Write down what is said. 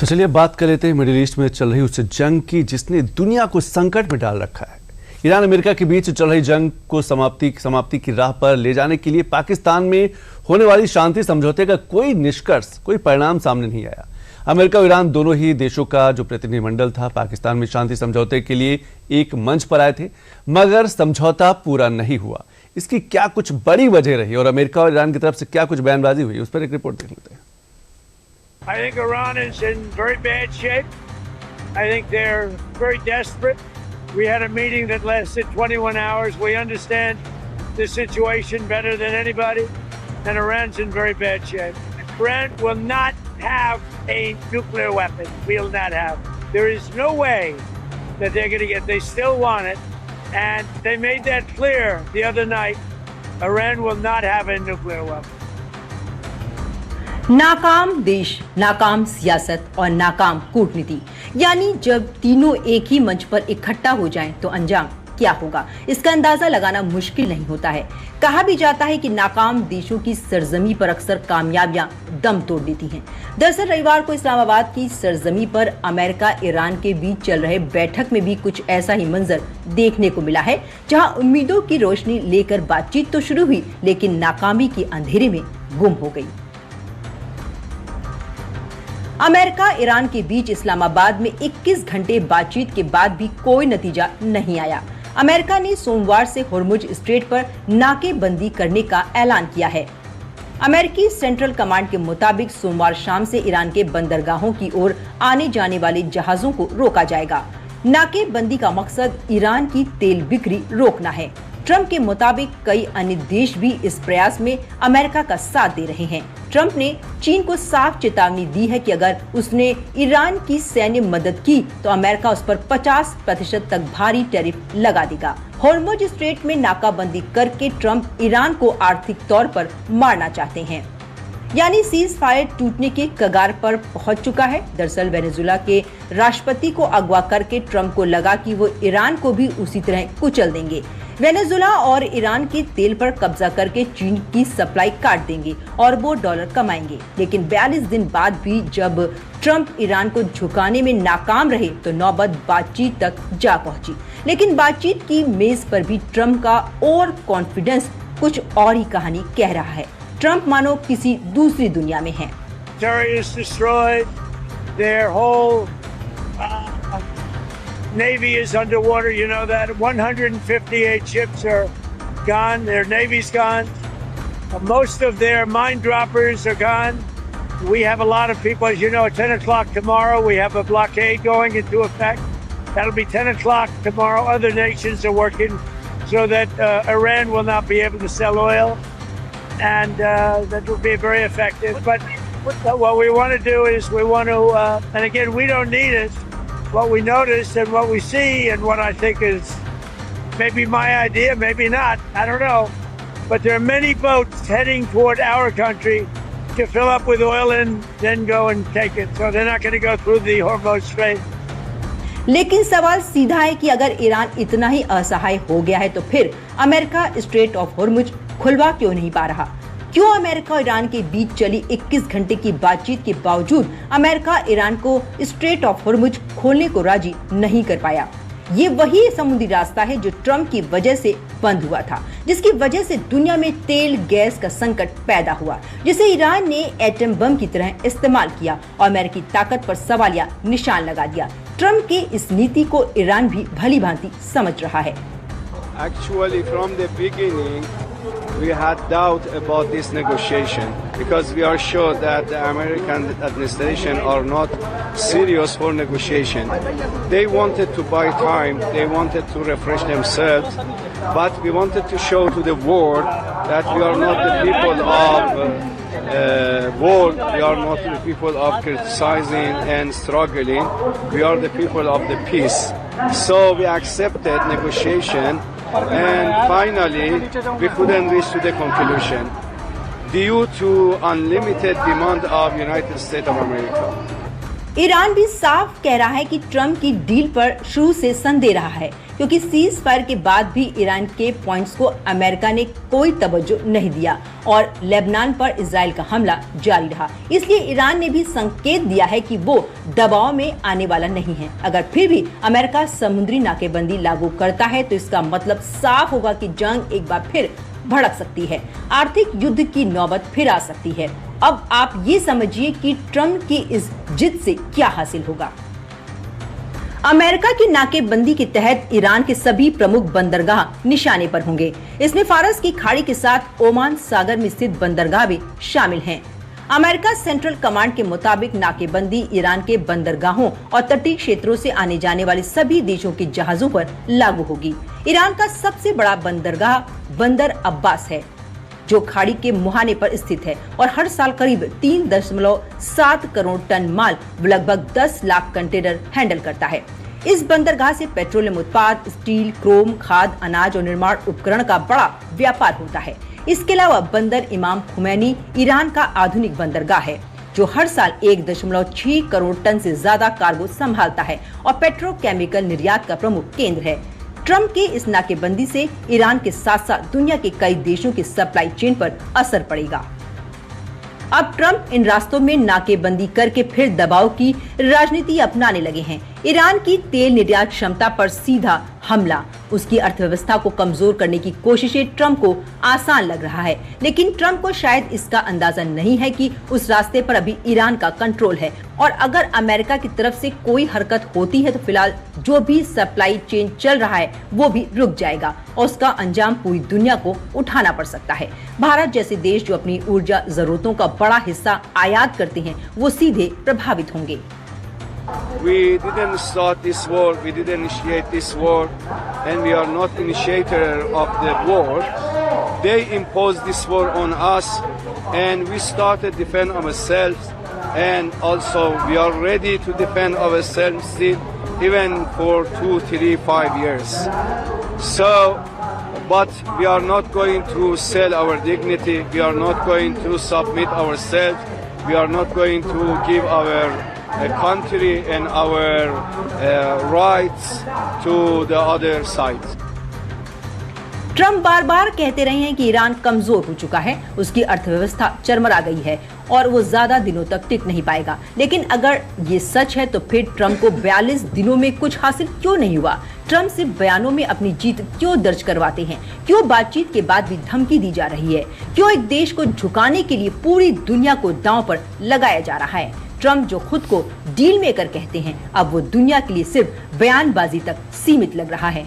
तो चलिए बात कर लेते हैं मिडिल ईस्ट में चल रही उस जंग की जिसने दुनिया को संकट में डाल रखा है। ईरान अमेरिका के बीच चल रही जंग को समाप्ति की राह पर ले जाने के लिए पाकिस्तान में होने वाली शांति समझौते का कोई निष्कर्ष, कोई परिणाम सामने नहीं आया। अमेरिका और ईरान दोनों ही देशों का जो प्रतिनिधिमंडल था पाकिस्तान में शांति समझौते के लिए एक मंच पर आए थे, मगर समझौता पूरा नहीं हुआ। इसकी क्या कुछ बड़ी वजह रही और अमेरिका और ईरान की तरफ से क्या कुछ बयानबाजी हुई, उस पर एक रिपोर्ट देख लेते हैं। I think Iran is in very bad shape. I think they're very desperate. We had a meeting that lasted 21 hours. We understand the situation better than anybody, and Iran's in very bad shape. Iran will not have a nuclear weapon. Will not have. There is no way that they're going to get. They still want it, and they made that clear the other night. Iran will not have a nuclear weapon. नाकाम देश, नाकाम सियासत और नाकाम कूटनीति, यानी जब तीनों एक ही मंच पर इकट्ठा हो जाएं तो अंजाम क्या होगा, इसका अंदाजा लगाना मुश्किल नहीं होता है। कहा भी जाता है कि नाकाम देशों की सरजमी पर अक्सर कामयाबियां दम तोड़ देती हैं। दरअसल रविवार को इस्लामाबाद की सरजमी पर अमेरिका ईरान के बीच चल रहे बैठक में भी कुछ ऐसा ही मंजर देखने को मिला है, जहां उम्मीदों की रोशनी लेकर बातचीत तो शुरू हुई, लेकिन नाकामी के अंधेरे में गुम हो गई। अमेरिका ईरान के बीच इस्लामाबाद में 21 घंटे बातचीत के बाद भी कोई नतीजा नहीं आया। अमेरिका ने सोमवार से होर्मुज स्ट्रेट पर नाकेबंदी करने का ऐलान किया है। अमेरिकी सेंट्रल कमांड के मुताबिक सोमवार शाम से ईरान के बंदरगाहों की ओर आने जाने वाले जहाजों को रोका जाएगा। नाकेबंदी का मकसद ईरान की तेल बिक्री रोकना है। ट्रंप के मुताबिक कई अन्य देश भी इस प्रयास में अमेरिका का साथ दे रहे हैं। ट्रंप ने चीन को साफ चेतावनी दी है कि अगर उसने ईरान की सैन्य मदद की तो अमेरिका उस पर 50% तक भारी टैरिफ लगा देगा। होर्मुज स्ट्रेट में नाकाबंदी करके ट्रंप ईरान को आर्थिक तौर पर मारना चाहते हैं, यानी सीज फायर टूटने के कगार पर पहुंच चुका है। दरअसल वेनेजुएला के राष्ट्रपति को अगवा करके ट्रंप को लगा कि वो ईरान को भी उसी तरह कुचल देंगे। वेनेजुएला और ईरान के तेल पर कब्जा करके चीन की सप्लाई काट देंगे और वो डॉलर कमाएंगे। लेकिन 42 दिन बाद भी जब ट्रंप ईरान को झुकाने में नाकाम रहे तो नौबत बातचीत तक जा पहुंची। लेकिन बातचीत की मेज पर भी ट्रंप का ओवर कॉन्फिडेंस कुछ और ही कहानी कह रहा है। ट्रंप मानो किसी दूसरी दुनिया में है। Navy is underwater, you know that. 158 ships are gone. Their Navy's gone. Most of their mine droppers are gone. We have a lot of people, as you know, at 10 o'clock tomorrow, we have a blockade going into effect. That'll be 10 o'clock tomorrow. Other nations are working so that Iran will not be able to sell oil. And that will be very effective. But what we want to do is we want to, and again, we don't need it. What we notice and what we see and what I think is maybe my idea, maybe not, I don't know. But there are many boats heading toward our country to fill up with oil and then go and take it. So they're not going to go through the Hormuz Strait. लेकिन सवाल सीधा है कि अगर Iran इतना ही असहाय हो गया है तो फिर अमेरिका स्ट्रेट ऑफ होर्मुज खुलवा क्यों नहीं पा रहा? क्यों अमेरिका और ईरान के बीच चली 21 घंटे की बातचीत के बावजूद अमेरिका ईरान को स्ट्रेट ऑफ होर्मुज खोलने को राजी नहीं कर पाया? ये वही समुद्री रास्ता है जो ट्रंप की वजह से बंद हुआ था, जिसकी वजह से दुनिया में तेल गैस का संकट पैदा हुआ, जिसे ईरान ने एटम बम की तरह इस्तेमाल किया और अमेरिकी ताकत पर सवालिया निशान लगा दिया। ट्रंप के इस नीति को ईरान भी भली भांति समझ रहा है। Actually, from the beginning, we had doubt about this negotiation because we are sure that the American administration are not serious for negotiation. They wanted to buy time, they wanted to refresh themselves, but we wanted to show to the world that we are not the people of war, we are not the people of criticizing and struggling, we are the people of the peace. So we accepted negotiation. And finally, we couldn't reach to the conclusion due to unlimited demand of United States of America. Iran भी साफ कह रहा है कि Trump की deal पर शुरू से संदेह रहा है, क्योंकि सीज फायर के बाद भी ईरान के पॉइंट्स को अमेरिका ने कोई तवज्जो नहीं दिया और लेबनान पर इजराइल का हमला जारी रहा। इसलिए ईरान ने भी संकेत दिया है कि वो दबाव में आने वाला नहीं है। अगर फिर भी अमेरिका समुद्री नाकेबंदी लागू करता है तो इसका मतलब साफ होगा कि जंग एक बार फिर भड़क सकती है, आर्थिक युद्ध की नौबत फिर आ सकती है। अब आप ये समझिए कि ट्रंप की इस जिद से क्या हासिल होगा। अमेरिका की नाकेबंदी के तहत ईरान के सभी प्रमुख बंदरगाह निशाने पर होंगे। इसमें फारस की खाड़ी के साथ ओमान सागर में स्थित बंदरगाह भी शामिल हैं। अमेरिका सेंट्रल कमांड के मुताबिक नाकेबंदी ईरान के बंदरगाहों और तटीय क्षेत्रों से आने जाने वाले सभी देशों के जहाजों पर लागू होगी। ईरान का सबसे बड़ा बंदरगाह बंदर अब्बास है, जो खाड़ी के मुहाने पर स्थित है और हर साल करीब 3.7 करोड़ टन माल लगभग 10 लाख कंटेनर हैंडल करता है। इस बंदरगाह से पेट्रोलियम उत्पाद, स्टील, क्रोम, खाद, अनाज और निर्माण उपकरण का बड़ा व्यापार होता है। इसके अलावा बंदर इमाम खुमैनी ईरान का आधुनिक बंदरगाह है, जो हर साल 1.6 करोड़ टन से ज्यादा कार्गो संभालता है और पेट्रोकेमिकल निर्यात का प्रमुख केंद्र है। ट्रंप के इस नाकेबंदी से ईरान के साथ साथ दुनिया के कई देशों की सप्लाई चेन पर असर पड़ेगा। अब ट्रंप इन रास्तों में नाकेबंदी करके फिर दबाव की राजनीति अपनाने लगे हैं। ईरान की तेल निर्यात क्षमता पर सीधा हमला, उसकी अर्थव्यवस्था को कमजोर करने की कोशिशें ट्रंप को आसान लग रहा है, लेकिन ट्रंप को शायद इसका अंदाजा नहीं है कि उस रास्ते पर अभी ईरान का कंट्रोल है और अगर अमेरिका की तरफ से कोई हरकत होती है तो फिलहाल जो भी सप्लाई चेन चल रहा है वो भी रुक जाएगा और उसका अंजाम पूरी दुनिया को उठाना पड़ सकता है। भारत जैसे देश जो अपनी ऊर्जा जरूरतों का बड़ा हिस्सा आयात करते हैं, वो सीधे प्रभावित होंगे। We didn't start this war, we didn't initiate this war, and we are not initiator of the war. They imposed this war on us, and we started defend ourselves, and also we are ready to defend ourselves still, even for 2, 3, 5 years. So, but we are not going to sell our dignity, we are not going to submit ourselves, we are not going to give our country and our rights to the other side. Trump बार बार कहते रहे हैं कि Iran कमजोर हो चुका है, उसकी अर्थव्यवस्था चरमरा गई है और वो ज्यादा दिनों तक टिक नहीं पाएगा। लेकिन अगर ये सच है तो फिर ट्रंप को 42 दिनों में कुछ हासिल क्यों नहीं हुआ? ट्रंप सिर्फ बयानों में अपनी जीत क्यों दर्ज करवाते हैं? क्यों बातचीत के बाद भी धमकी दी जा रही है? क्यों एक देश को झुकाने के लिए पूरी दुनिया को दांव पर लगाया जा रहा है? ट्रंप जो खुद को डील मेकर कहते हैं, अब वो दुनिया के लिए सिर्फ बयानबाजी तक सीमित लग रहा है।